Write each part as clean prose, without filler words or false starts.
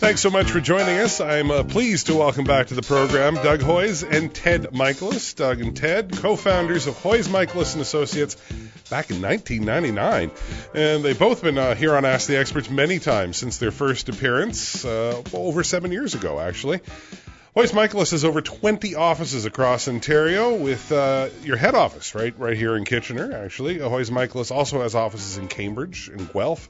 Thanks so much for joining us. I'm pleased to welcome back to the program Doug Hoyes and Ted Michalos. Doug and Ted, co-founders of Hoyes, Michalos Associates back in 1999. And they've both been here on Ask the Experts many times since their first appearance, over 7 years ago, actually. Hoyes Michalos has over 20 offices across Ontario, with your head office right here in Kitchener, actually. Hoyes Michalos also has offices in Cambridge and Guelph.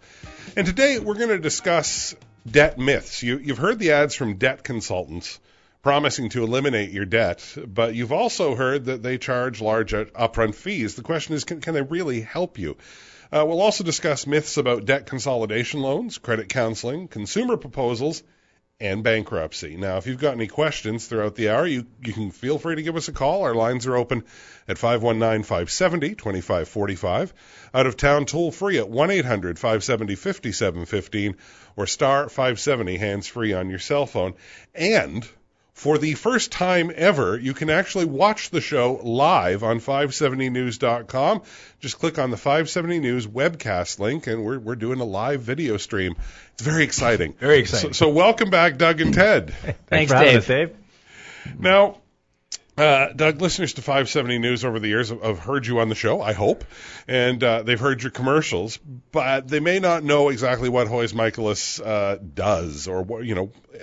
And today we're going to discuss debt myths. You've heard the ads from debt consultants promising to eliminate your debt, but you've also heard that they charge large upfront fees. The question is, can they really help you? We'll also discuss myths about debt consolidation loans, credit counseling, consumer proposals, and bankruptcy. Now, if you've got any questions throughout the hour, you can feel free to give us a call. Our lines are open at 519-570-2545. Out of town, toll free at 1-800-570-5715 or star 570 hands free on your cell phone. And for the first time ever, you can actually watch the show live on 570news.com. Just click on the 570 News webcast link, and we're doing a live video stream. It's very exciting. Very exciting. So welcome back, Doug and Ted. Thanks for having us, Dave. Now, Doug, listeners to 570 News over the years have heard you on the show, I hope, and they've heard your commercials, but they may not know exactly what Hoyes Michalos does, or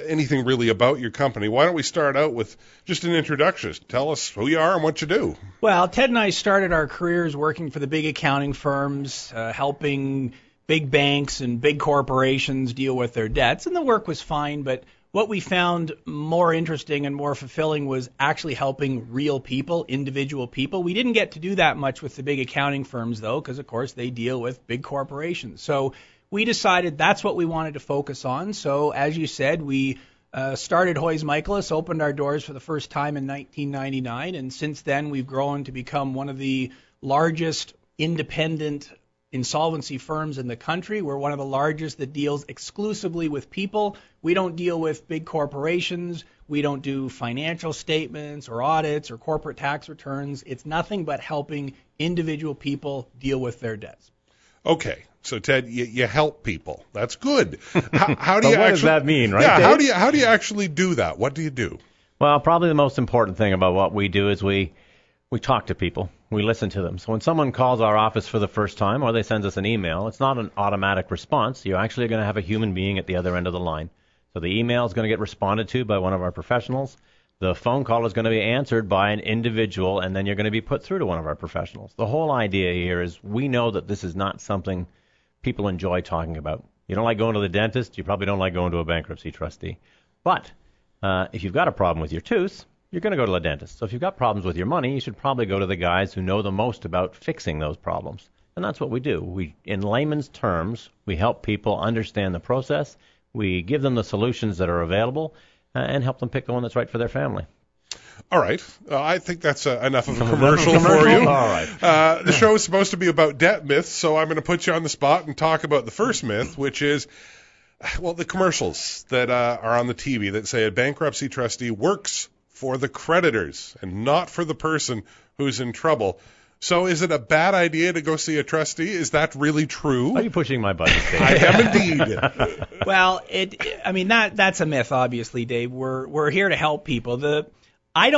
anything really about your company. Why don't we start out with just an introduction? Tell us who you are and what you do. Well, Ted and I started our careers working for the big accounting firms, helping big banks and big corporations deal with their debts, and the work was fine, but what we found more interesting and more fulfilling was actually helping real people, individual people. We didn't get to do that much with the big accounting firms, though, because, of course, they deal with big corporations. So we decided that's what we wanted to focus on. So, as you said, we started Hoyes Michalos, opened our doors for the first time in 1999, and since then we've grown to become one of the largest independent insolvency firms in the country. We're one of the largest that deals exclusively with people. We don't deal with big corporations. We don't do financial statements or audits or corporate tax returns. It's nothing but helping individual people deal with their debts. Okay. So, Ted, you help people. That's good. How do you what actually, does that mean, right, Yeah, Dave? how do you actually do that? What do you do? Well, probably the most important thing about what we do is we talk to people. We listen to them. So when someone calls our office for the first time or they send us an email, it's not an automatic response. You're actually going to have a human being at the other end of the line. So the email is going to get responded to by one of our professionals. The phone call is going to be answered by an individual, and then you're going to be put through to one of our professionals. The whole idea here is we know that this is not something people enjoy talking about. You don't like going to the dentist. You probably don't like going to a bankruptcy trustee. But if you've got a problem with your tooth, you're going to go to the dentist. So if you've got problems with your money, you should probably go to the guys who know the most about fixing those problems. And that's what we do. In layman's terms, we help people understand the process. We give them the solutions that are available and help them pick the one that's right for their family. All right. I think that's enough of a commercial for you. All right. The show is supposed to be about debt myths, so I'm going to put you on the spot and talk about the first myth, which is, well, the commercials that are on the TV that say a bankruptcy trustee works for the creditors and not for the person who's in trouble. So is it a bad idea to go see a trustee? Is that really true? Are you pushing my buttons, Dave? I am indeed. Well, that's a myth, obviously, Dave. We're here to help people. Ted and I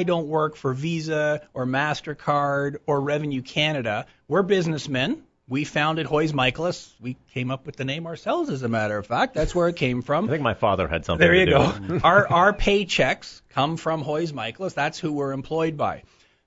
don't work for Visa or MasterCard or Revenue Canada. We're businessmen. We founded Hoyes Michalos. We came up with the name ourselves, as a matter of fact. That's where it came from. I think my father had something to do. There you go. Our paychecks come from Hoyes Michalos. That's who we're employed by.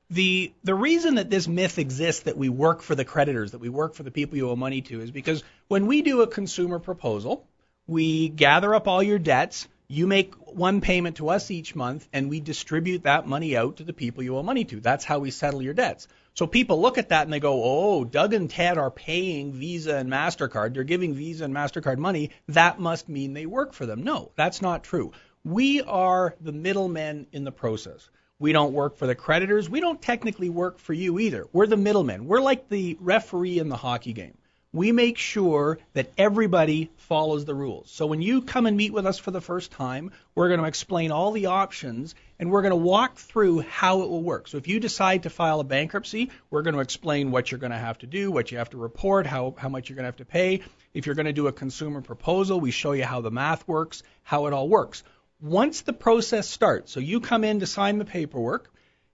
The reason that this myth exists, that we work for the creditors, that we work for the people you owe money to, is because when we do a consumer proposal, we gather up all your debts, you make one payment to us each month, and we distribute that money out to the people you owe money to. That's how we settle your debts. So people look at that and they go, oh, Doug and Ted are paying Visa and MasterCard. They're giving Visa and MasterCard money. That must mean they work for them. No, that's not true. We are the middlemen in the process. We don't work for the creditors. We don't technically work for you either. We're the middlemen. We're like the referee in the hockey game. we make sure that everybody follows the rules. So when you come and meet with us for the first time, we're going to explain all the options, and we're going to walk through how it will work. So if you decide to file a bankruptcy, we're going to explain what you're going to have to do, what you have to report, how much you're going to have to pay. If you're going to do a consumer proposal, we show you how the math works, how it all works. Once the process starts, so you come in to sign the paperwork,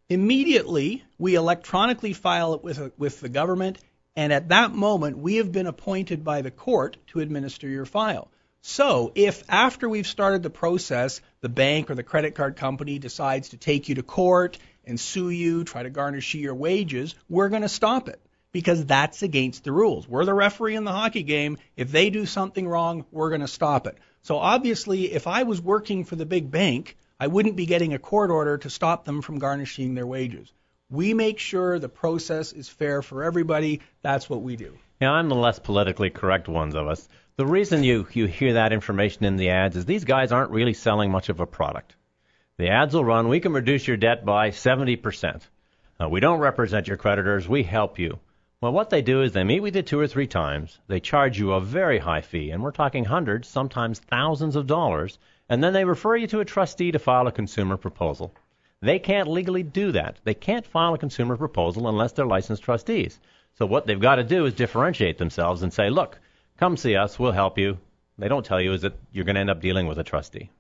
immediately we electronically file it with the government, and at that moment we have been appointed by the court to administer your file. So if after we've started the process, the bank or the credit card company decides to take you to court and sue you, try to garnish your wages, we're going to stop it because that's against the rules. We're the referee in the hockey game. If they do something wrong, we're going to stop it. So obviously, if I was working for the big bank, I wouldn't be getting a court order to stop them from garnishing their wages. We make sure the process is fair for everybody. That's what we do. Yeah, I'm the less politically correct ones of us. The reason you hear that information in the ads is these guys aren't really selling much of a product. The ads will run, we can reduce your debt by 70%. We don't represent your creditors, we help you. Well, what they do is they meet with you 2 or 3 times, they charge you a very high fee, and we're talking hundreds, sometimes thousands of dollars, and then they refer you to a trustee to file a consumer proposal. They can't legally do that. They can't file a consumer proposal unless they're licensed trustees. So what they've got to do is differentiate themselves and say, look, come see us, we'll help you. They don't tell you is that you're going to end up dealing with a trustee.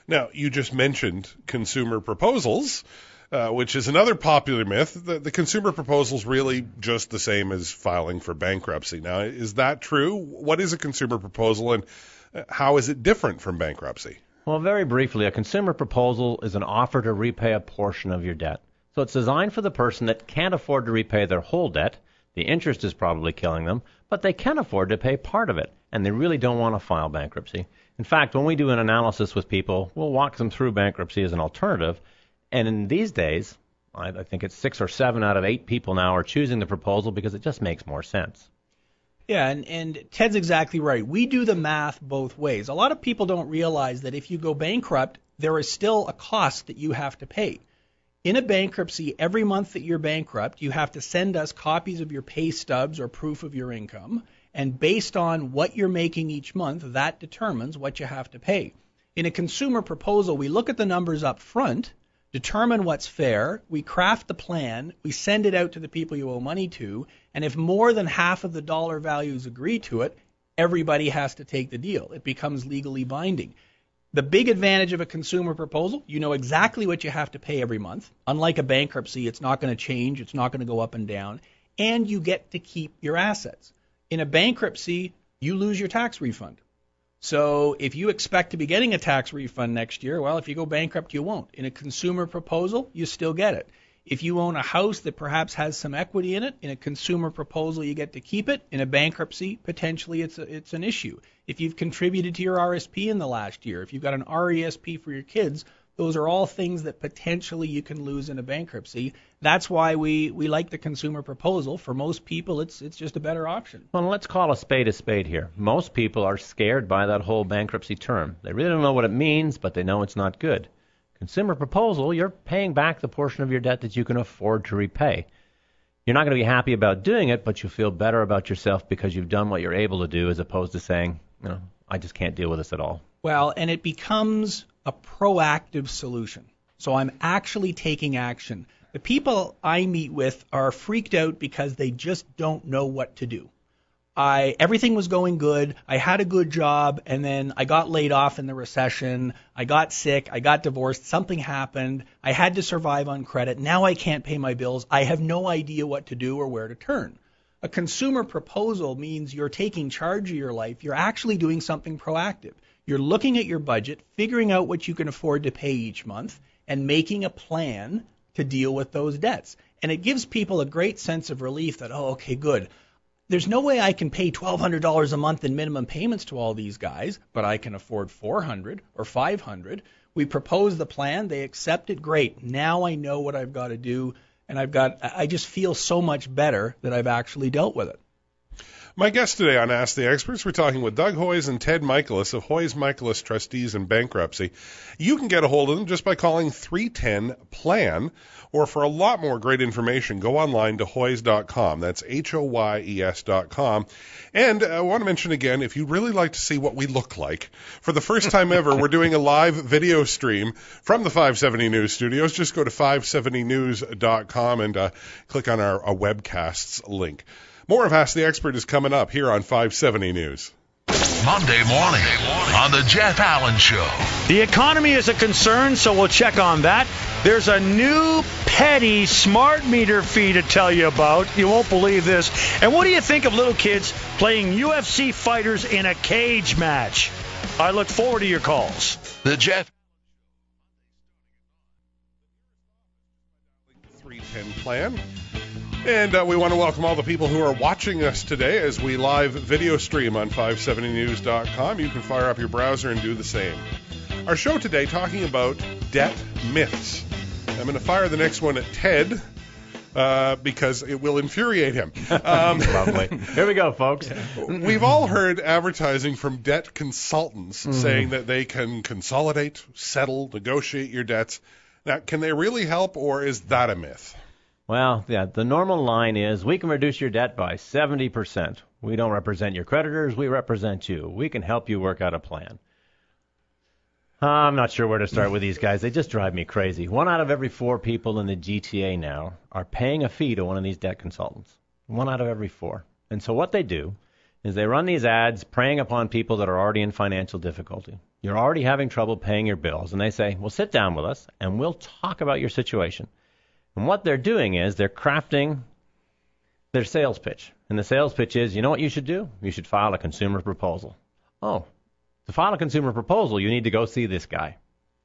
Now, you just mentioned consumer proposals, which is another popular myth. The consumer proposal is really just the same as filing for bankruptcy. Now, is that true? What is a consumer proposal, and how is it different from bankruptcy? Well, very briefly, a consumer proposal is an offer to repay a portion of your debt. So it's designed for the person that can't afford to repay their whole debt. The interest is probably killing them, but they can afford to pay part of it, and they really don't want to file bankruptcy. In fact, when we do an analysis with people, we'll walk them through bankruptcy as an alternative. And in these days, I think it's 6 or 7 out of 8 people now are choosing the proposal because it just makes more sense. Yeah, and Ted's exactly right. We do the math both ways. A lot of people don't realize that if you go bankrupt, there is still a cost that you have to pay. In a bankruptcy, every month that you're bankrupt, you have to send us copies of your pay stubs or proof of your income. And based on what you're making each month, that determines what you have to pay. In a consumer proposal, we look at the numbers up front, determine what's fair, we craft the plan, we send it out to the people you owe money to, and if more than half of the dollar values agree to it, everybody has to take the deal. It becomes legally binding. The big advantage of a consumer proposal, you know exactly what you have to pay every month. Unlike a bankruptcy, it's not going to change, it's not going to go up and down, and you get to keep your assets. In a bankruptcy, you lose your tax refund. So if you expect to be getting a tax refund next year, well, if you go bankrupt, you won't. In a consumer proposal, you still get it. If you own a house that perhaps has some equity in it, in a consumer proposal, you get to keep it. In a bankruptcy, potentially it's an issue. If you've contributed to your RSP in the last year, if you've got an RESP for your kids, those are all things that potentially you can lose in a bankruptcy. That's why we like the consumer proposal. For most people, it's just a better option. Well, let's call a spade here. Most people are scared by that whole bankruptcy term. They really don't know what it means, but they know it's not good. Consumer proposal, you're paying back the portion of your debt that you can afford to repay. You're not going to be happy about doing it, but you feel better about yourself because you've done what you're able to do, as opposed to saying, I just can't deal with this at all. Well, and it becomes a proactive solution. So I'm actually taking action. The people I meet with are freaked out because they just don't know what to do. Everything was going good. I had a good job, and then I got laid off in the recession. I got sick. I got divorced. Something happened. I had to survive on credit. Now I can't pay my bills. I have no idea what to do or where to turn. A consumer proposal means you're taking charge of your life. You're actually doing something proactive. You're looking at your budget, figuring out what you can afford to pay each month, and making a plan to deal with those debts. And it gives people a great sense of relief that, oh, okay, good. There's no way I can pay $1,200 a month in minimum payments to all these guys, but I can afford $400 or $500. We propose the plan. They accept it. Great. Now I know what I've got to do, and I just feel so much better that I've actually dealt with it. My guests today on Ask the Experts, we're talking with Doug Hoyes and Ted Michalos of Hoyes Michalos Trustees in Bankruptcy. You can get a hold of them just by calling 310-PLAN, or for a lot more great information, go online to hoyes.com. That's HOYES.com. And I want to mention again, if you'd really like to see what we look like, for the first time ever, we're doing a live video stream from the 570 News studios. Just go to 570news.com and click on our webcasts link. More of Ask the Expert is coming up here on 570 News. Monday morning on the Jeff Allen Show. The economy is a concern, so we'll check on that. There's a new petty smart meter fee to tell you about. You won't believe this. And what do you think of little kids playing UFC fighters in a cage match? I look forward to your calls. The Jeff 310-PLAN. And we want to welcome all the people who are watching us today as we live video stream on 570news.com. You can fire up your browser and do the same. Our show today talking about debt myths. I'm going to fire the next one at Ted because it will infuriate him. Lovely. Here we go, folks. We've all heard advertising from debt consultants saying that they can consolidate, settle, negotiate your debts. Now, can they really help, or is that a myth? Well, yeah, the normal line is we can reduce your debt by 70%. We don't represent your creditors. We represent you. We can help you work out a plan. I'm not sure where to start with these guys. They just drive me crazy. 1 out of every 4 people in the GTA now are paying a fee to one of these debt consultants. 1 out of every 4. And so what they do is they run these ads preying upon people that are already in financial difficulty. You're already having trouble paying your bills. And they say, well, sit down with us and we'll talk about your situation. And what they're doing is they're crafting their sales pitch. And the sales pitch is, you know what you should do? You should file a consumer proposal. Oh, to file a consumer proposal, you need to go see this guy.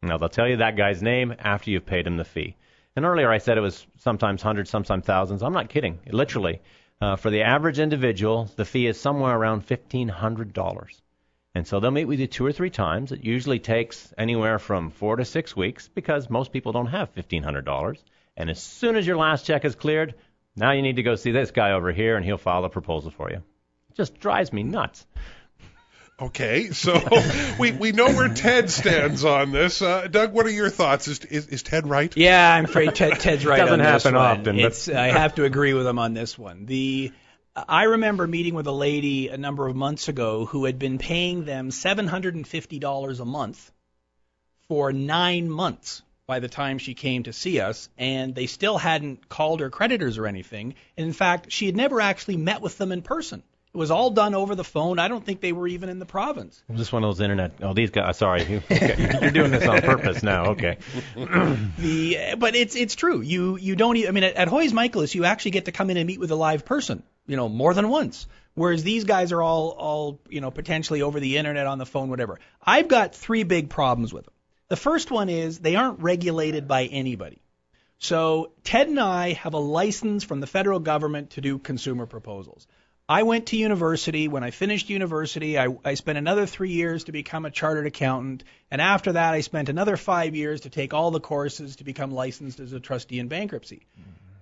Now, they'll tell you that guy's name after you've paid him the fee. And earlier I said it was sometimes hundreds, sometimes thousands. I'm not kidding. Literally, for the average individual, the fee is somewhere around $1,500. And so they'll meet with you 2 or 3 times. It usually takes anywhere from 4 to 6 weeks because most people don't have $1,500. And as soon as your last check is cleared, now you need to go see this guy over here, and he'll file a proposal for you. It just drives me nuts. Okay, so we know where Ted stands on this. Doug, what are your thoughts? Is Ted right? Yeah, I'm afraid Ted's right on this one. Doesn't happen often. I have to agree with him on this one. I remember meeting with a lady a number of months ago who had been paying them $750 a month for 9 months by the time she came to see us, and they still hadn't called her creditors or anything. And in fact, she had never actually met with them in person. It was all done over the phone. I don't think they were even in the province. Just one of those internet. Oh, these guys. Sorry, okay. You're doing this on purpose now. Okay. But it's true. You don't. I mean, at Hoyes Michalos, you actually get to come in and meet with a live person. More than once. Whereas these guys are all potentially over the internet, on the phone, whatever. I've got 3 big problems with them. The first one is they aren't regulated by anybody. So Ted and I have a license from the federal government to do consumer proposals. I went to university. When I finished university, I spent another 3 years to become a chartered accountant. And after that, I spent another 5 years to take all the courses to become licensed as a trustee in bankruptcy.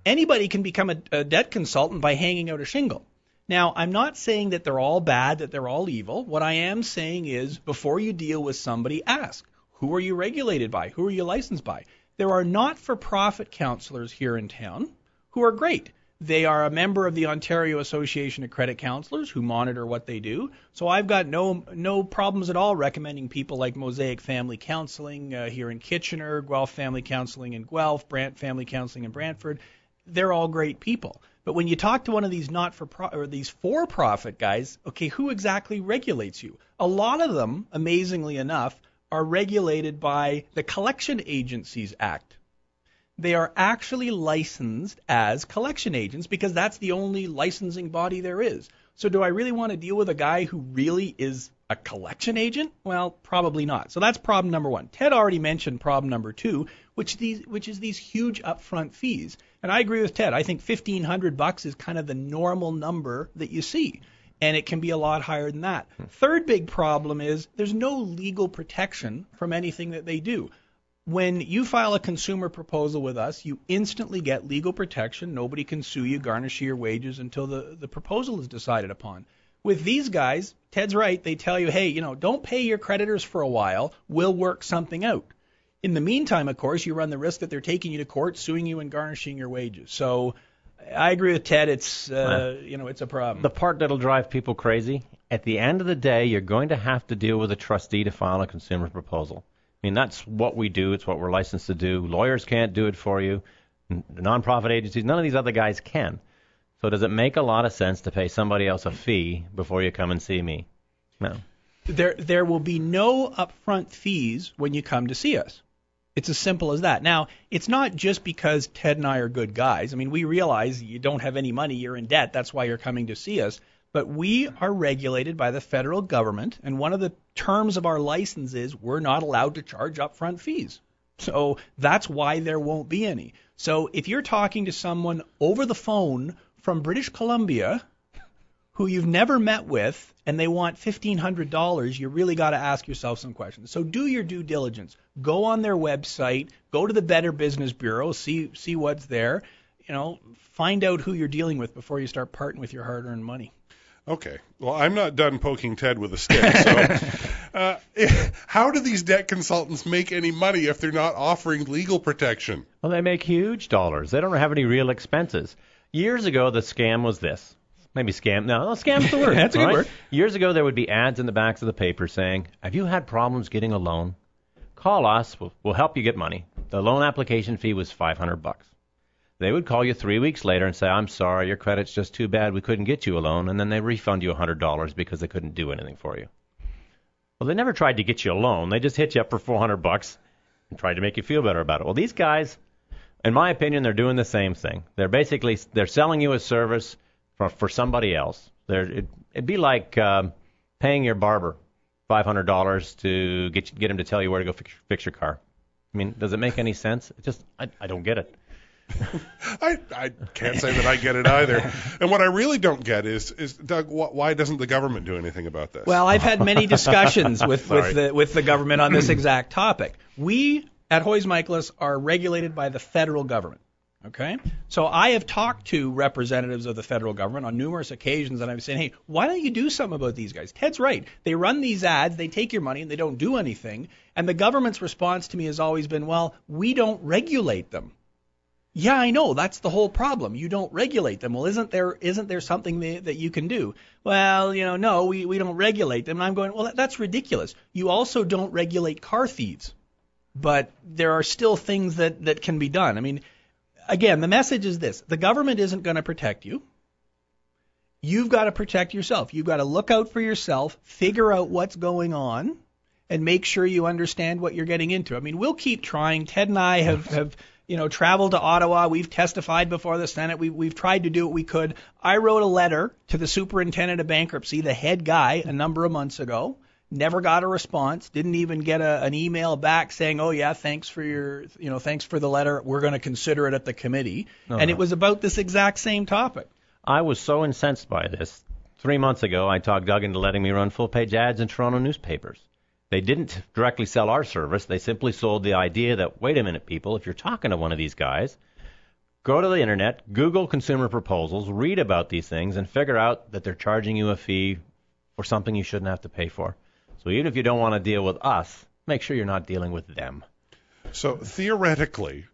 Anybody can become a debt consultant by hanging out a shingle. Now, I'm not saying that they're all bad, that they're all evil. What I am saying is before you deal with somebody, ask. Who are you regulated by? Who are you licensed by? There are not-for-profit counselors here in town who are great. They are a member of the Ontario Association of Credit Counselors who monitor what they do. So I've got no problems at all recommending people like Mosaic Family Counseling here in Kitchener, Guelph Family Counseling in Guelph, Brant Family Counseling in Brantford. They're all great people. But when you talk to one of these these for-profit guys, okay, who exactly regulates you? A lot of them, amazingly enough, are regulated by the Collection Agencies Act. They are actually licensed as collection agents because that's the only licensing body there is. So do I really want to deal with a guy who really is a collection agent? Well, probably not. So that's problem number 1. Ted already mentioned problem number 2, which is these huge upfront fees. And I agree with Ted. I think $1,500 is kind of the normal number that you see. And it can be a lot higher than that. Third big problem is there's no legal protection from anything that they do. When you file a consumer proposal with us, you instantly get legal protection. Nobody can sue you, garnish your wages until the proposal is decided upon. With these guys, Ted's right. They tell you, hey, don't pay your creditors for a while. We'll work something out. In the meantime, of course, you run the risk that they're taking you to court, suing you, and garnishing your wages. So I agree with Ted. It's it's a problem. The part that'll drive people crazy, at the end of the day, you're going to have to deal with a trustee to file a consumer proposal. I mean, that's what we do. It's what we're licensed to do. Lawyers can't do it for you. Nonprofit agencies, none of these other guys can. So does it make a lot of sense to pay somebody else a fee before you come and see me? No. There will be no upfront fees when you come to see us. It's as simple as that. Now, it's not just because Ted and I are good guys. I mean, we realize you don't have any money, you're in debt, that's why you're coming to see us. But we are regulated by the federal government, and one of the terms of our license is we're not allowed to charge upfront fees. So that's why there won't be any. So if you're talking to someone over the phone from British Columbia who you've never met with and they want $1,500, you really got to ask yourself some questions. So do your due diligence. Go on their website, go to the Better Business Bureau, see what's there. Find out who you're dealing with before you start parting with your hard-earned money. Okay. Well, I'm not done poking Ted with a stick. So, how do these debt consultants make any money if they're not offering legal protection? Well, they make huge dollars. They don't have any real expenses. Years ago, the scam was this. Maybe scam. No, scam's the word. That's a good word. Years ago, there would be ads in the backs of the paper saying, have you had problems getting a loan? Call us. We'll help you get money. The loan application fee was $500. They would call you 3 weeks later and say, I'm sorry, your credit's just too bad, we couldn't get you a loan, and then they refund you $100 because they couldn't do anything for you. Well, they never tried to get you a loan. They just hit you up for $400 and tried to make you feel better about it. Well, these guys, in my opinion, they're doing the same thing. They're selling you a service for somebody else. It'd be like paying your barber $500 to get him to tell you where to go fix your car. I mean, does it make any sense? I don't get it. I can't say that I get it either. And what I really don't get is Doug, why doesn't the government do anything about this? Well, I've had many discussions with the government on this exact topic. We at Hoyes Michalos are regulated by the federal government. Okay? So I have talked to representatives of the federal government on numerous occasions, and I'm saying, hey, why don't you do something about these guys? Ted's right. They run these ads, they take your money, and they don't do anything. And the government's response to me has always been, well, we don't regulate them. Yeah, I know. That's the whole problem. You don't regulate them. Well, isn't there something that you can do? Well, no, we don't regulate them. And I'm going, well, that's ridiculous. You also don't regulate car thieves. But there are still things that can be done. I mean, again, the message is this. The government isn't going to protect you. You've got to protect yourself. You've got to look out for yourself, figure out what's going on, and make sure you understand what you're getting into. I mean, we'll keep trying. Ted and I have traveled to Ottawa. We've testified before the Senate. We've tried to do what we could. I wrote a letter to the superintendent of bankruptcy, the head guy, a number of months ago. Never got a response. Didn't even get an email back saying, "Oh yeah, thanks for the letter. We're going to consider it at the committee." And it was about this exact same topic. I was so incensed by this. 3 months ago, I talked Doug into letting me run full-page ads in Toronto newspapers. They didn't directly sell our service. They simply sold the idea that, wait a minute, people, if you're talking to one of these guys, go to the internet, Google consumer proposals, read about these things, and figure out that they're charging you a fee for something you shouldn't have to pay for. So even if you don't want to deal with us, make sure you're not dealing with them. So theoretically,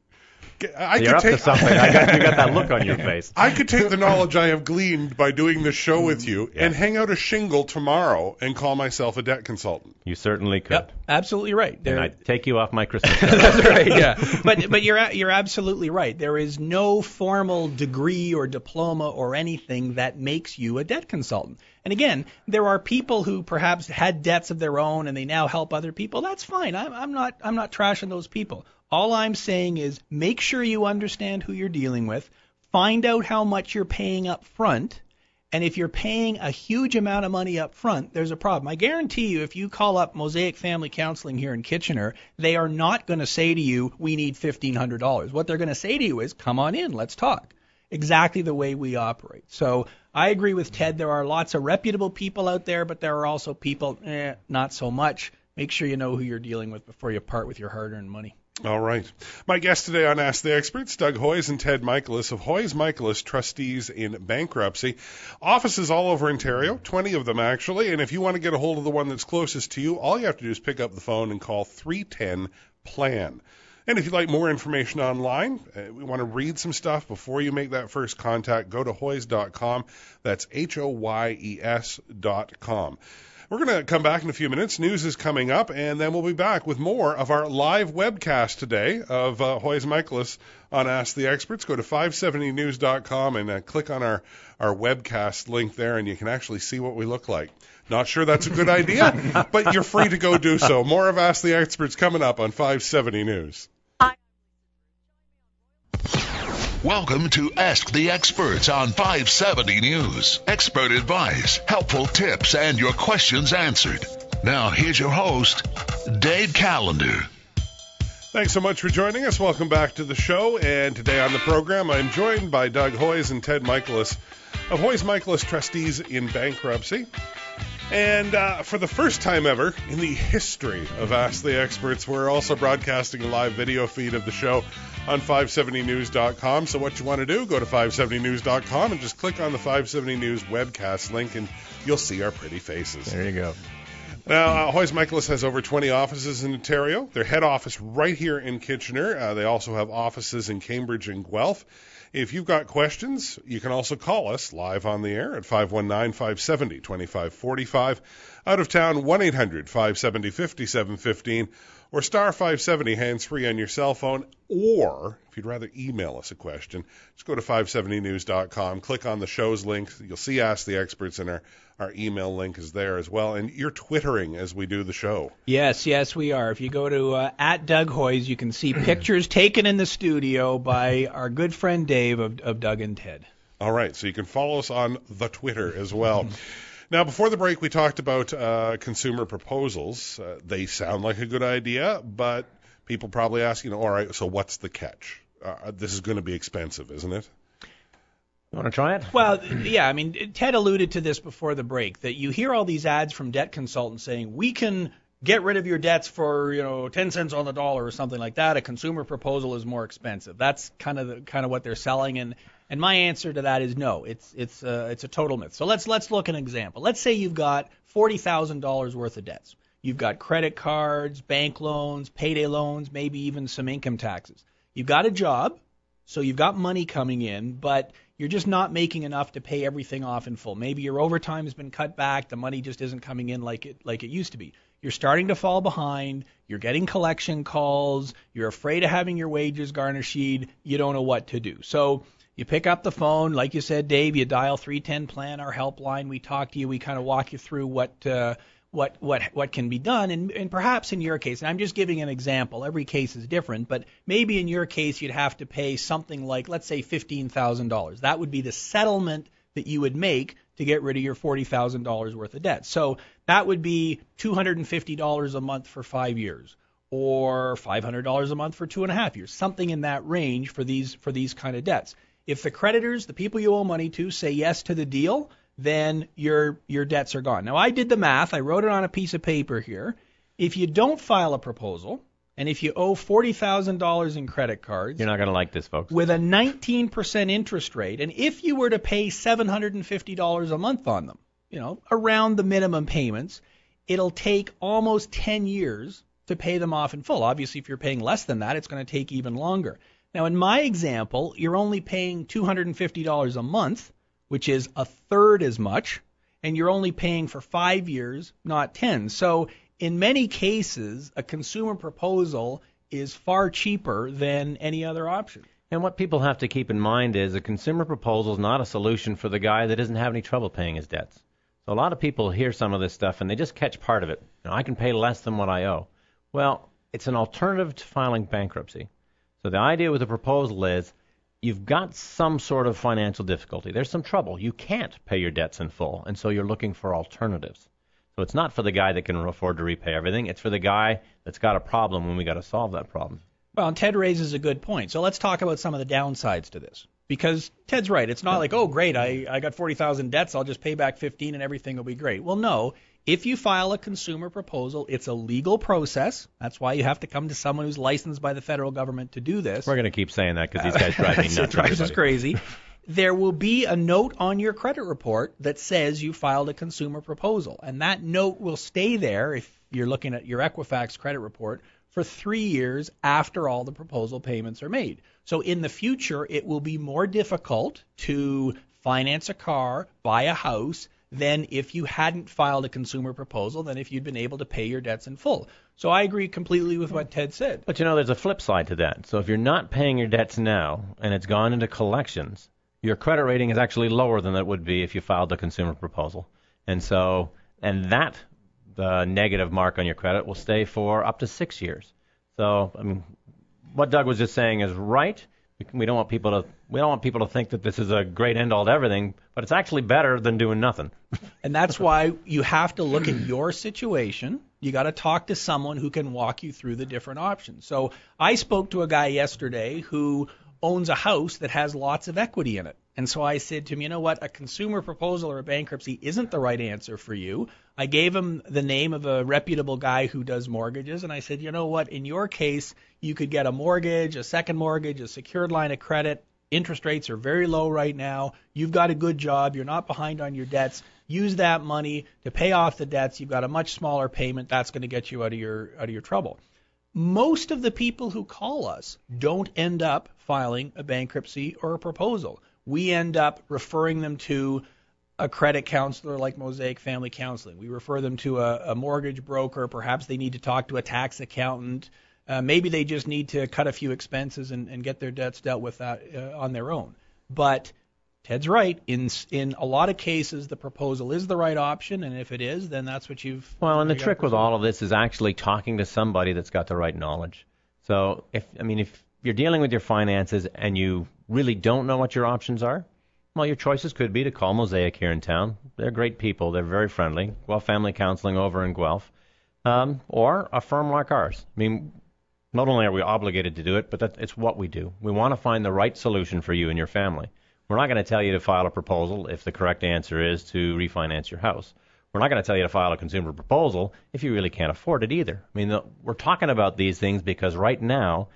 you're up to something. You got that look on your face. I could take the knowledge I have gleaned by doing this show with you and hang out a shingle tomorrow and call myself a debt consultant. You certainly could. Yep, absolutely right. And I'd take you off my Christmas list. That's right. Yeah, but you're absolutely right. There is no formal degree or diploma or anything that makes you a debt consultant. And again, there are people who perhaps had debts of their own and they now help other people. That's fine. I'm not trashing those people. All I'm saying is make sure you understand who you're dealing with, find out how much you're paying up front, and if you're paying a huge amount of money up front, there's a problem. I guarantee you if you call up Mosaic Family Counseling here in Kitchener, they are not going to say to you, we need $1,500. What they're going to say to you is, come on in, let's talk. Exactly the way we operate. So I agree with Ted. There are lots of reputable people out there, but there are also people, not so much. Make sure you know who you're dealing with before you part with your hard-earned money. All right. My guests today on Ask the Experts, Doug Hoyes and Ted Michalos of Hoyes Michalos Trustees in Bankruptcy. Offices all over Ontario, 20 of them actually, and if you want to get a hold of the one that's closest to you, all you have to do is pick up the phone and call 310-PLAN. And if you'd like more information online, we want to read some stuff before you make that first contact, go to hoyes.com. That's HOYES.com. We're going to come back in a few minutes. News is coming up, and then we'll be back with more of our live webcast today of Hoyes Michalos on Ask the Experts. Go to 570news.com and click on our webcast link there, and you can actually see what we look like. Not sure that's a good idea, but you're free to go do so. More of Ask the Experts coming up on 570 News. Welcome to Ask the Experts on 570 News. Expert advice, helpful tips, and your questions answered. Now, here's your host, Dave Callander. Thanks so much for joining us. Welcome back to the show. And today on the program, I'm joined by Doug Hoyes and Ted Michalos of Hoyes Michalos Trustees in Bankruptcy. And for the first time ever in the history of Ask the Experts, we're also broadcasting a live video feed of the show on 570news.com. So what you want to do, go to 570news.com and just click on the 570 News webcast link, and you'll see our pretty faces. There you go. Now, Hoyes Michalos has over 20 offices in Ontario. Their head office right here in Kitchener. They also have offices in Cambridge and Guelph. If you've got questions, you can also call us live on the air at 519-570-2545. Out of town, 1-800-570-5715 or star 570 hands-free on your cell phone. Or, if you'd rather email us a question, just go to 570news.com, click on the show's link. You'll see Ask the Experts, and our email link is there as well. And you're Twittering as we do the show. Yes, we are. If you go to at Doug Hoyes, you can see pictures taken in the studio by our good friend Dave of Doug and Ted. All right, so you can follow us on the Twitter as well. Now, before the break, we talked about consumer proposals. They sound like a good idea, but people probably ask, all right, so what's the catch? This is going to be expensive, isn't it? You want to try it? Well, yeah, I mean, Ted alluded to this before the break, that you hear all these ads from debt consultants saying, we can get rid of your debts for, 10 cents on the dollar or something like that. A consumer proposal is more expensive. That's kind of what they're selling, and my answer to that is no. It's a total myth. So let's look at an example. Let's say you've got $40,000 worth of debts. You've got credit cards, bank loans, payday loans, maybe even some income taxes. You've got a job, so you've got money coming in, but you're just not making enough to pay everything off in full. Maybe your overtime has been cut back, the money just isn't coming in like it used to be. You're starting to fall behind, you're getting collection calls, you're afraid of having your wages garnished, you don't know what to do. So you pick up the phone, like you said, Dave, you dial 310-PLAN, our helpline, we talk to you, we kind of walk you through what can be done, and perhaps in your case, and I'm just giving an example, every case is different, but maybe in your case you'd have to pay something like, let's say, $15,000. That would be the settlement that you would make to get rid of your $40,000 worth of debt. So that would be $250 a month for 5 years, or $500 a month for 2.5 years, something in that range for these kind of debts. If the creditors, the people you owe money to, say yes to the deal, then your debts are gone. Now, I did the math. I wrote it on a piece of paper here. If you don't file a proposal, and if you owe $40,000 in credit cards, you're not going to like this, folks, with a 19% interest rate, and if you were to pay $750 a month on them, around the minimum payments, it'll take almost 10 years to pay them off in full. Obviously, if you're paying less than that, it's going to take even longer. Now, in my example, you're only paying $250 a month, which is a third as much, and you're only paying for 5 years, not 10. So in many cases, a consumer proposal is far cheaper than any other option. And what people have to keep in mind is a consumer proposal is not a solution for the guy that doesn't have any trouble paying his debts. So a lot of people hear some of this stuff and they just catch part of it. I can pay less than what I owe. Well, it's an alternative to filing bankruptcy. So the idea with a proposal is you've got some sort of financial difficulty. There's some trouble. You can't pay your debts in full, and so you're looking for alternatives. So it's not for the guy that can afford to repay everything. It's for the guy that's got a problem when we got to solve that problem. Well, and Ted raises a good point. So let's talk about some of the downsides to this. Because Ted's right. It's not like, oh, great, I got 40,000 debts. I'll just pay back 15 and everything will be great. Well, no. If you file a consumer proposal, it's a legal process. That's why you have to come to someone who's licensed by the federal government to do this. We're going to keep saying that because these guys drive me nuts. It drives us crazy. There will be a note on your credit report that says you filed a consumer proposal, and that note will stay there if you're looking at your Equifax credit report for 3 years after all the proposal payments are made. So in the future, it will be more difficult to finance a car, buy a house, than if you hadn't filed a consumer proposal, than if you'd been able to pay your debts in full. So I agree completely with what Ted said. But there's a flip side to that. So if you're not paying your debts now and it's gone into collections, your credit rating is actually lower than it would be if you filed a consumer proposal. And that the negative mark on your credit will stay for up to 6 years. So, what Doug was just saying is right. We don't want people to think that this is a great end all to everything, but it's actually better than doing nothing. And that's why you have to look at your situation. You got to talk to someone who can walk you through the different options. So I spoke to a guy yesterday who owns a house that has lots of equity in it. And so I said to him, you know what, a consumer proposal or a bankruptcy isn't the right answer for you. I gave him the name of a reputable guy who does mortgages, and I said, you know what, in your case, you could get a mortgage, a second mortgage, a secured line of credit. Interest rates are very low right now. You've got a good job. You're not behind on your debts. Use that money to pay off the debts. You've got a much smaller payment. That's going to get you out of your trouble. Most of the people who call us don't end up filing a bankruptcy or a proposal. We end up referring them to a credit counselor like Mosaic Family Counseling. We refer them to a mortgage broker. Perhaps they need to talk to a tax accountant. Maybe they just need to cut a few expenses and get their debts dealt with that on their own. But Ted's right. In a lot of cases, the proposal is the right option, and if it is, then that's what you've... Well, and the trick with all of this is actually talking to somebody that's got the right knowledge. So, if you're dealing with your finances and you really don't know what your options are, well, your choices could be to call Mosaic here in town. They're great people. They're very friendly. Guelph Family Counseling over in Guelph. Or a firm like ours. Not only are we obligated to do it, but it's what we do. We want to find the right solution for you and your family. We're not going to tell you to file a proposal if the correct answer is to refinance your house. We're not going to tell you to file a consumer proposal if you really can't afford it either. We're talking about these things because right now,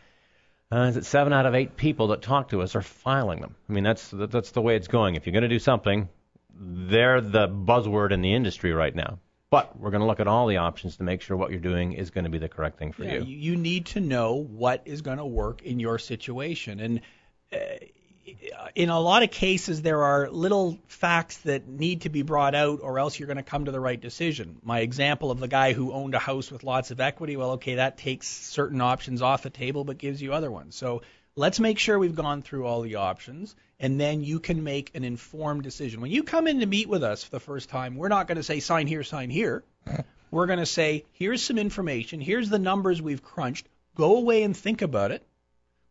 7 out of 8 people that talk to us are filing them. That's the way it's going. If you're going to do something, they're the buzzword in the industry right now. But we're going to look at all the options to make sure what you're doing is going to be the correct thing for you. You need to know what is going to work in your situation. And in a lot of cases, there are little facts that need to be brought out, or else you're going to come to the right decision. My example of the guy who owned a house with lots of equity, well, okay, that takes certain options off the table but gives you other ones. So let's make sure we've gone through all the options, and then you can make an informed decision. When you come in to meet with us for the first time, we're not going to say, sign here, sign here. We're going to say, here's some information. Here's the numbers we've crunched. Go away and think about it.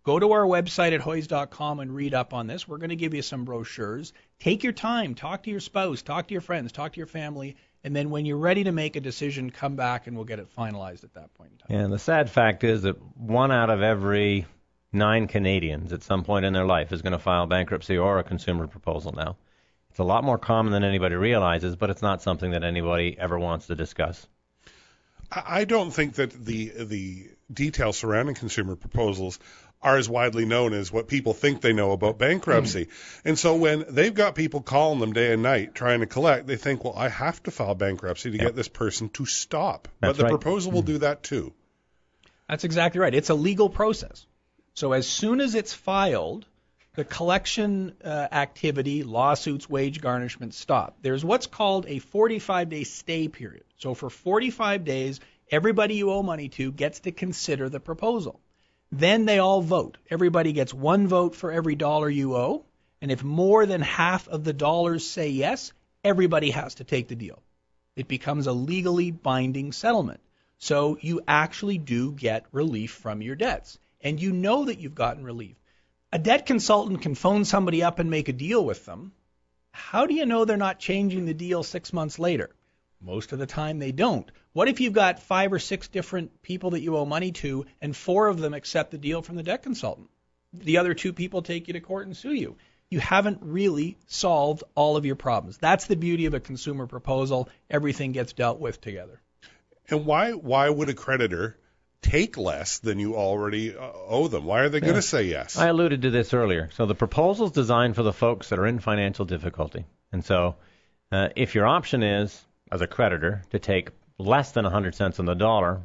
Go to our website at hoys.com and read up on this. We're going to give you some brochures. Take your time. Talk to your spouse. Talk to your friends. Talk to your family. And then when you're ready to make a decision, come back and we'll get it finalized at that point in time. And the sad fact is that 1 out of every 9 Canadians at some point in their life is going to file bankruptcy or a consumer proposal now. It's a lot more common than anybody realizes, but it's not something that anybody ever wants to discuss. I don't think that the details surrounding consumer proposals are as widely known as what people think they know about bankruptcy. And so when they've got people calling them day and night trying to collect, they think, well, I have to file bankruptcy to get this person to stop. That's but the right. proposal will do that too. That's exactly right. It's a legal process. So as soon as it's filed, the collection activity, lawsuits, wage garnishments stop. There's what's called a 45-day stay period. So for 45 days, everybody you owe money to gets to consider the proposal. Then they all vote. Everybody gets 1 vote for every dollar you owe. And if more than half of the dollars say yes, everybody has to take the deal. It becomes a legally binding settlement. So you actually do get relief from your debts. And you know that you've gotten relief. A debt consultant can phone somebody up and make a deal with them. How do you know they're not changing the deal 6 months later? Most of the time they don't. What if you've got 5 or 6 different people that you owe money to and 4 of them accept the deal from the debt consultant? The other 2 people take you to court and sue you. you haven't really solved all of your problems. That's the beauty of a consumer proposal. Everything gets dealt with together. And why would a creditor take less than you already owe them? Why are they going to say yes? I alluded to this earlier. So the proposal's designed for the folks that are in financial difficulty. And so if your option is, as a creditor, to take less than 100 cents on the dollar,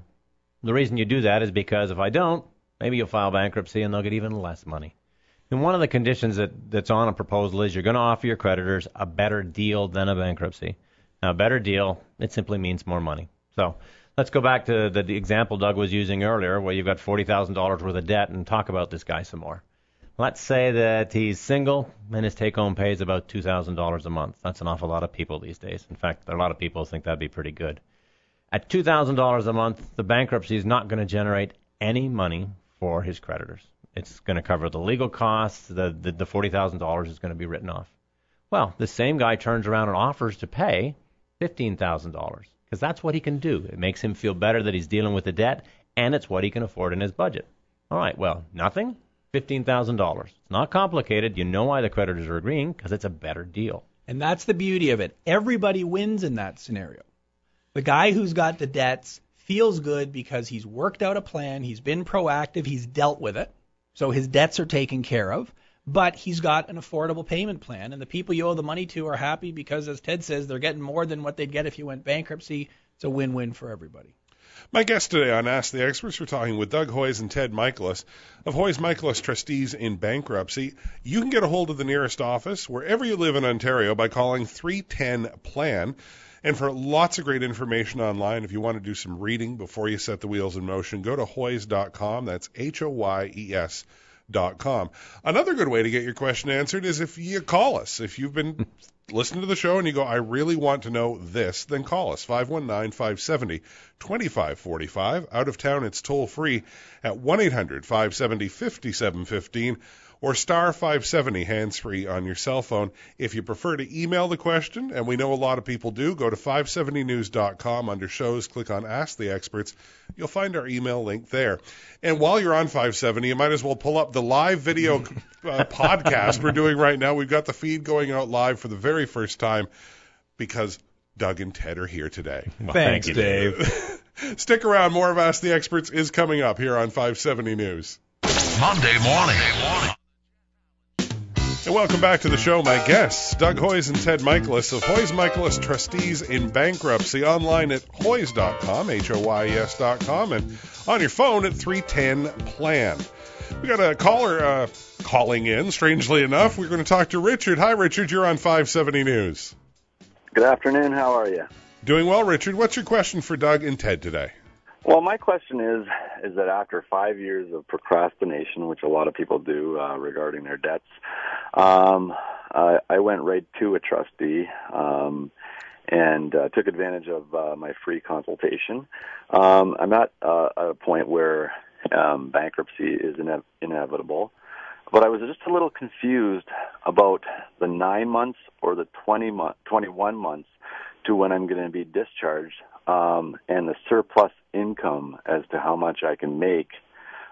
the reason you do that is because if I don't, maybe you'll file bankruptcy and they'll get even less money. And one of the conditions that's on a proposal is you're going to offer your creditors a better deal than a bankruptcy. Now, a better deal, it simply means more money. So let's go back to the example Doug was using earlier where you've got $40,000 worth of debt and talk about this guy some more. Let's say that he's single and his take-home pay is about $2,000 a month. That's an awful lot of people these days. In fact, a lot of people think that'd be pretty good. At $2,000 a month, the bankruptcy is not going to generate any money for his creditors. It's going to cover the legal costs. The $40,000 is going to be written off. Well, the same guy turns around and offers to pay $15,000 because that's what he can do. It makes him feel better that he's dealing with the debt, and it's what he can afford in his budget. All right, well, nothing? $15,000. It's not complicated. You know why the creditors are agreeing, because it's a better deal. And that's the beauty of it. Everybody wins in that scenario. The guy who's got the debts feels good because he's worked out a plan, he's been proactive, he's dealt with it, so his debts are taken care of, but he's got an affordable payment plan, and the people you owe the money to are happy because, as Ted says, they're getting more than what they'd get if you went bankruptcy. It's a win-win for everybody. My guests today on Ask the Experts, we're talking with Doug Hoyes and Ted Michalos of Hoyes Michalos Trustees in Bankruptcy. You can get a hold of the nearest office wherever you live in Ontario by calling 310-PLAN. And for lots of great information online, if you want to do some reading before you set the wheels in motion, go to hoyes.com. That's HOYES.com. Another good way to get your question answered is if you call us. If you've been listening to the show and you go, I really want to know this, then call us, 519-570-2545. Out of town, it's toll free at 1-800-570-5715 or star 570 hands-free on your cell phone. If you prefer to email the question, and we know a lot of people do, go to 570news.com. Under shows, click on Ask the Experts. You'll find our email link there. And while you're on 570, you might as well pull up the live video podcast we're doing right now. We've got the feed going out live for the very first time because Doug and Ted are here today. Well, thanks, Dave. Stick around. More of Ask the Experts is coming up here on 570 News. Monday morning. And welcome back to the show. My guests, Doug Hoyes and Ted Michalos of Hoyes Michalos Trustees in Bankruptcy, online at hoyes.com, HOYES.com, and on your phone at 310-PLAN. We got a caller calling in, strangely enough. We're going to talk to Richard. Hi, Richard. You're on 570 News. Good afternoon. How are you? Doing well, Richard. What's your question for Doug and Ted today? Well, my question is that after 5 years of procrastination, which a lot of people do regarding their debts, I went right to a trustee and took advantage of my free consultation. I'm at a point where bankruptcy is inevitable, but I was just a little confused about the 9 months or the 21 months to when I'm going to be discharged, and the surplus income as to how much I can make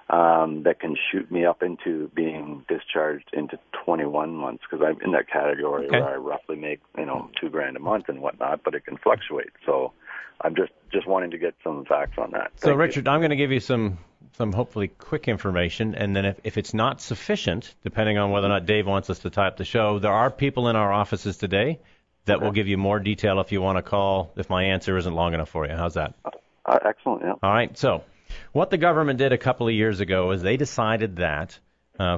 that can shoot me up into being discharged into 21 months, because I'm in that category where I roughly make $2,000 a month and whatnot, but it can fluctuate. So I'm just wanting to get some facts on that. So Richard, I'm going to give you some hopefully quick information, and then if it's not sufficient, depending on whether or not Dave wants us to tie up the show, there are people in our offices today that will give you more detail if you want to call, if my answer isn't long enough for you. How's that? Excellent, yeah. All right, so what the government did a couple of years ago is they decided that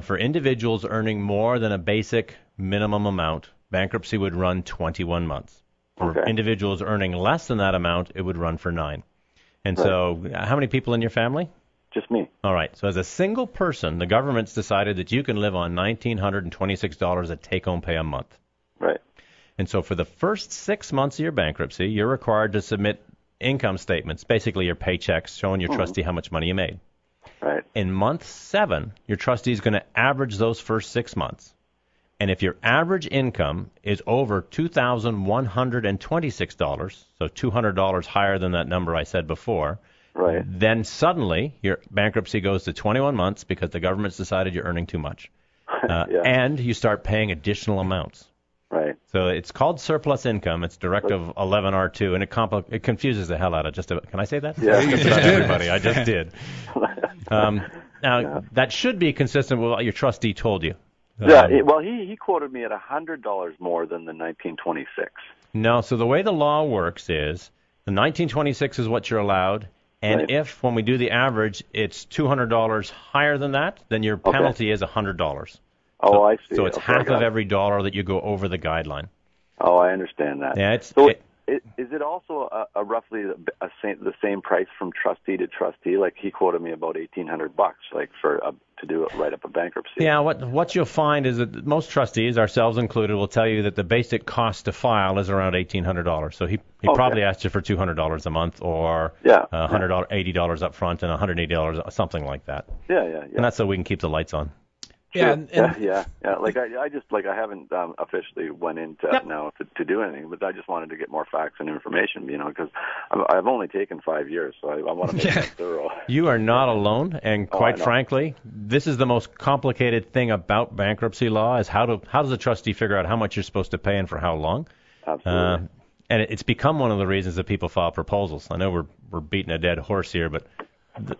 for individuals earning more than a basic minimum amount, bankruptcy would run 21 months. For individuals earning less than that amount, it would run for 9. And so how many people in your family? Just me. All right, so as a single person, the government's decided that you can live on $1,926 a take-home pay a month. Right. And so for the first 6 months of your bankruptcy, you're required to submit income statements, basically your paychecks, showing your trustee how much money you made. Right. In month 7, your trustee is going to average those first 6 months. And if your average income is over $2,126, so $200 higher than that number I said before, then suddenly your bankruptcy goes to 21 months because the government's decided you're earning too much. And you start paying additional amounts. Right. So it's called surplus income. It's Directive 11R2, and it confuses the hell out of just about. Can I say that? Yeah. You just About did. everybody. I just did. Now, that should be consistent with what your trustee told you. He quoted me at $100 more than the 1926. No, so the way the law works is the 1926 is what you're allowed, and Right. if, when we do the average, it's $200 higher than that, then your penalty is $100. Oh, I see. So it's half of every dollar that you go over the guideline. Oh, I understand that. Yeah, Is it also a roughly the same price from trustee to trustee? Like he quoted me about $1,800, like for to do it right up a bankruptcy. Yeah, what you'll find is that most trustees, ourselves included, will tell you that the basic cost to file is around $1,800. So he probably asked you for $200 a month, or $100, $80 up front, and $180, something like that. Yeah. And that's so we can keep the lights on. Yeah, Yeah. Like I haven't officially went into now to do anything, but I just wanted to get more facts and information, because I've only taken 5 years, so I want to make it thorough. You are not alone, and quite frankly, this is the most complicated thing about bankruptcy law: is how does a trustee figure out how much you're supposed to pay and for how long? Absolutely. And it's become one of the reasons that people file proposals. I know we're beating a dead horse here, but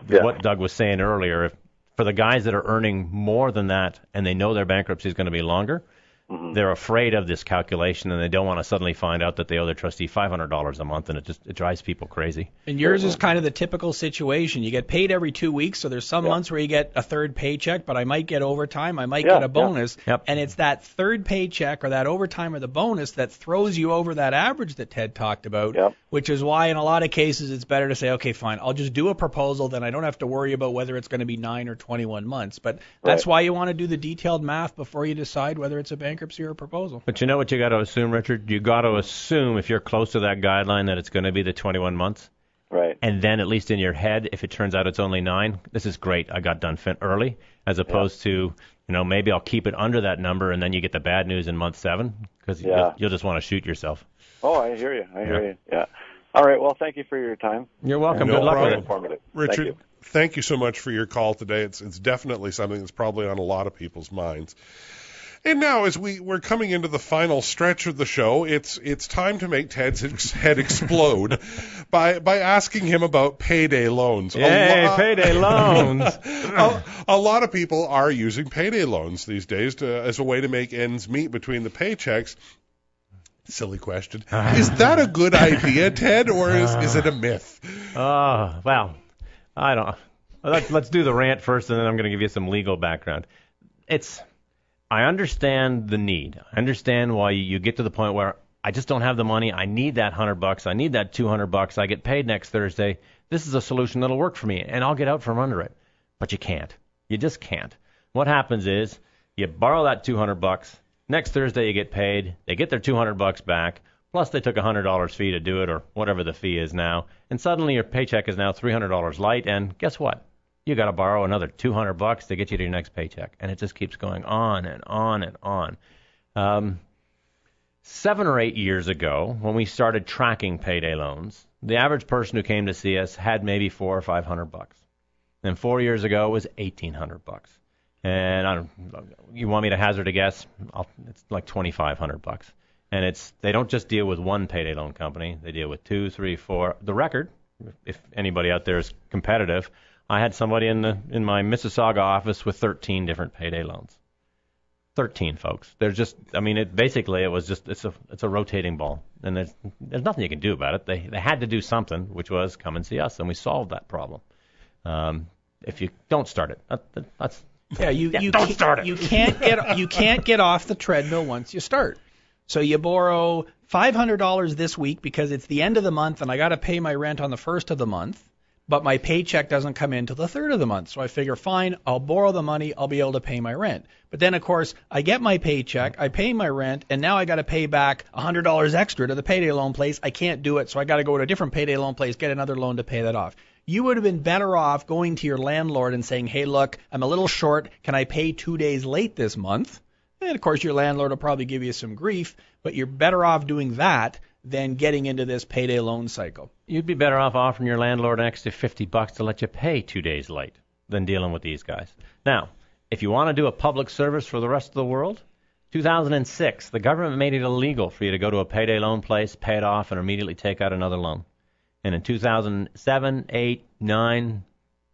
what Doug was saying earlier, for the guys that are earning more than that and they know their bankruptcy is going to be longer, they're afraid of this calculation, and they don't want to suddenly find out that they owe their trustee $500 a month, and it drives people crazy. And yours is kind of the typical situation. You get paid every 2 weeks, so there's some months where you get a third paycheck, but I might get overtime, I might get a bonus, and it's that third paycheck or that overtime or the bonus that throws you over that average that Ted talked about, which is why in a lot of cases it's better to say, okay, fine, I'll just do a proposal, then I don't have to worry about whether it's going to be 9 or 21 months. But that's why you want to do the detailed math before you decide whether it's a bankruptcy or a proposal. But you know what you got to assume, Richard? You got to assume, if you're close to that guideline, that it's going to be the 21 months. Right. And then at least in your head, if it turns out it's only 9, this is great. I got done early, as opposed to, maybe I'll keep it under that number, and then you get the bad news in month 7, because you'll just want to shoot yourself. Oh, I hear you. Yeah. All right. Well, thank you for your time. You're welcome. No Good luck problem. with it. Richard, thank you so much for your call today. It's definitely something that's probably on a lot of people's minds. And now, as we're coming into the final stretch of the show, it's time to make Ted's head explode by asking him about payday loans. Yay, payday loans! A lot of people are using payday loans these days as a way to make ends meet between the paychecks. Silly question. Is that a good idea, Ted, or is it a myth? Well, I don't. Let's do the rant first, and then I'm going to give you some legal background. I understand the need. I understand why you get to the point where I just don't have the money. I need that $100. I need that $200. I get paid next Thursday. This is a solution that'll work for me, and I'll get out from under it. But you can't. You just can't. What happens is you borrow that $200. Next Thursday you get paid. They get their $200 back. Plus they took a $100 fee to do it, or whatever the fee is now. And suddenly your paycheck is now $300 light. And guess what? You got to borrow another $200 to get you to your next paycheck, and it just keeps going on and on and on. 7 or 8 years ago, when we started tracking payday loans, the average person who came to see us had maybe $400 or $500. Then 4 years ago, it was $1,800. And you want me to hazard a guess? It's like $2,500. And they don't just deal with one payday loan company; they deal with 2, 3, 4. The record, if anybody out there is competitive, I had somebody in my Mississauga office with 13 different payday loans. 13, folks. There's just, it's a rotating ball, and there's nothing you can do about it. They had to do something, which was come and see us, and we solved that problem. If you don't start it, that's don't start it. You can't get off the treadmill once you start. So you borrow $500 this week because it's the end of the month, and I got to pay my rent on the first of the month. But my paycheck doesn't come in till the third of the month. So I figure, fine, I'll borrow the money, I'll be able to pay my rent. But then, of course, I get my paycheck, I pay my rent, and now I got to pay back $100 extra to the payday loan place. I can't do it, so I got to go to a different payday loan place, get another loan to pay that off. You would have been better off going to your landlord and saying, hey, look, I'm a little short. Can I pay 2 days late this month? And, of course, your landlord will probably give you some grief, but you're better off doing that than getting into this payday loan cycle. You'd be better off offering your landlord an extra $50 to let you pay 2 days late than dealing with these guys. Now, If you want to do a public service for the rest of the world, 2006, the government made it illegal for you to go to a payday loan place, pay it off, and immediately take out another loan. And in 2007, 8, 9,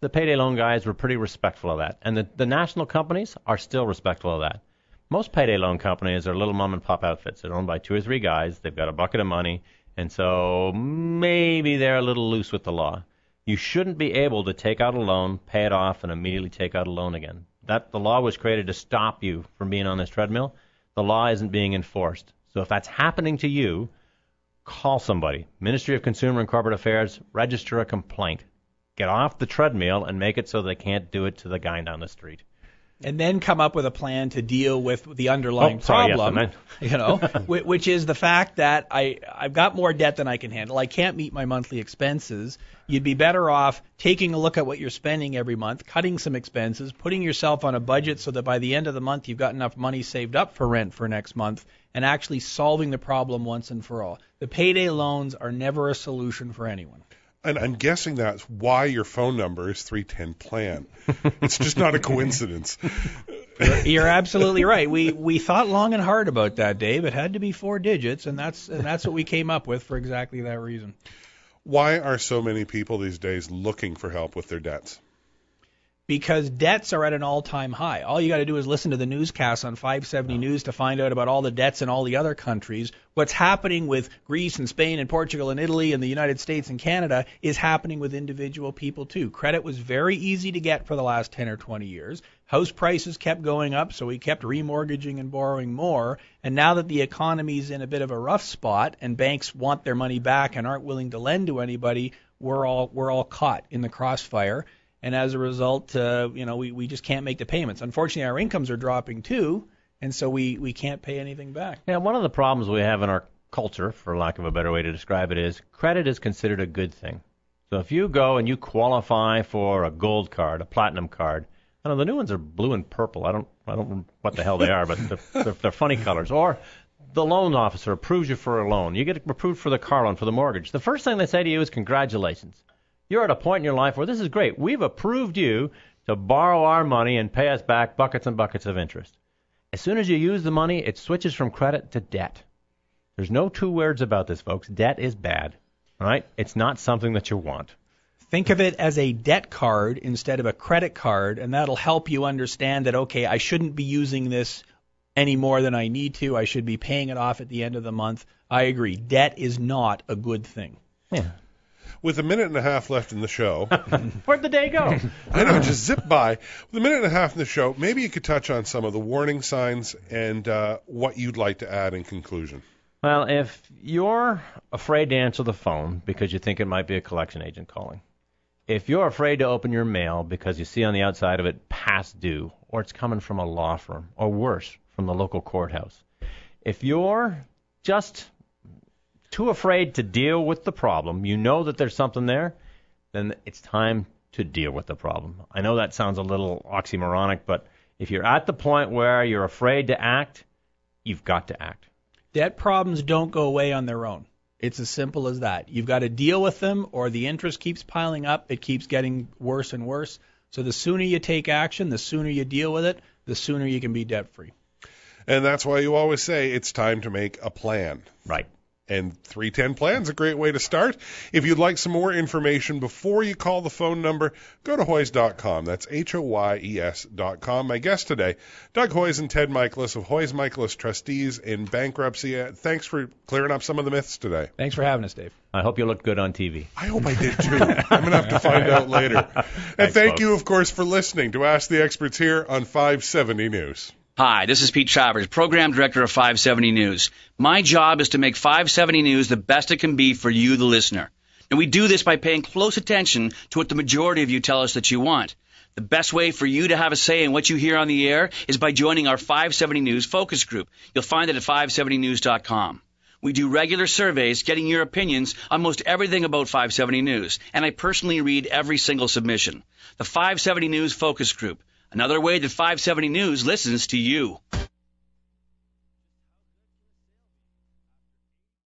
the payday loan guys were pretty respectful of that. And the national companies are still respectful of that. Most payday loan companies are little mom-and-pop outfits. They're owned by 2 or 3 guys. They've got a bucket of money, and so maybe they're a little loose with the law. You shouldn't be able to take out a loan, pay it off, and immediately take out a loan again. The law was created to stop you from being on this treadmill. The law isn't being enforced. So if that's happening to you, call somebody. Ministry of Consumer and Corporate Affairs, register a complaint. Get off the treadmill and make it so they can't do it to the guy down the street. And then come up with a plan to deal with the underlying problem, which is the fact that I've got more debt than I can handle. I can't meet my monthly expenses. You'd be better off taking a look at what you're spending every month, cutting some expenses, putting yourself on a budget so that by the end of the month you've got enough money saved up for rent for next month, and actually solving the problem once and for all. The payday loans are never a solution for anyone. And I'm guessing that's why your phone number is 310-PLAN. It's just not a coincidence. You're absolutely right. We thought long and hard about that, Dave. It had to be 4 digits, and that's what we came up with for exactly that reason. Why are so many people these days looking for help with their debts? Because debts are at an all-time high. All you got to do is listen to the newscasts on 570 News to find out about all the debts in all the other countries. What's happening with Greece and Spain and Portugal and Italy and the United States and Canada is happening with individual people too. Credit was very easy to get for the last 10 or 20 years. House prices kept going up, so we kept remortgaging and borrowing more. And now that the economy's in a bit of a rough spot and banks want their money back and aren't willing to lend to anybody, we're all caught in the crossfire. And as a result, we just can't make the payments. Unfortunately, our incomes are dropping too, and so we can't pay anything back. Yeah, one of the problems we have in our culture, for lack of a better way to describe it, is credit is considered a good thing. So if you go and you qualify for a gold card, a platinum card, I know the new ones are blue and purple. I don't know what the hell they are, but they're funny colors. Or the loan officer approves you for a loan. You get approved for the car loan, for the mortgage. The first thing they say to you is congratulations. You're at a point in your life where this is great. We've approved you to borrow our money and pay us back buckets and buckets of interest. As soon as you use the money, it switches from credit to debt. There's no 2 words about this, folks. Debt is bad. All right? It's not something that you want. Think of it as a debt card instead of a credit card, and that'll help you understand that, okay, I shouldn't be using this any more than I need to. I should be paying it off at the end of the month. I agree. Debt is not a good thing. Yeah. With a minute and a half left in the show. Where'd the day go? I know, just zip by. With a minute and a half in the show, maybe you could touch on some of the warning signs and what you'd like to add in conclusion. Well, if you're afraid to answer the phone because you think it might be a collection agent calling, if you're afraid to open your mail because you see on the outside of it past due, or it's coming from a law firm, or worse, from the local courthouse, if you're just too afraid to deal with the problem, you know that there's something there, then it's time to deal with the problem. I know that sounds a little oxymoronic, but if you're at the point where you're afraid to act, you've got to act. Debt problems don't go away on their own. It's as simple as that. You've got to deal with them, or the interest keeps piling up. It keeps getting worse and worse. So the sooner you take action, the sooner you deal with it, the sooner you can be debt-free. And that's why you always say it's time to make a plan. Right. And 310-PLAN's a great way to start. If you'd like some more information before you call the phone number, go to Hoyes.com. That's HOYES.com. My guest today, Doug Hoyes and Ted Michalos of Hoyes Michalos Trustees in Bankruptcy. Thanks for clearing up some of the myths today. Thanks for having us, Dave. I hope you looked good on TV. I hope I did, too. I'm going to have to find out later. And thank you, of course, for listening to Ask the Experts here on 570 News. Hi, this is Pete Travers, Program Director of 570 News. My job is to make 570 News the best it can be for you, the listener. And we do this by paying close attention to what the majority of you tell us that you want. The best way for you to have a say in what you hear on the air is by joining our 570 News focus group. You'll find it at 570news.com. We do regular surveys getting your opinions on most everything about 570 News, and I personally read every single submission. The 570 News focus group. Another way that 570 News listens to you.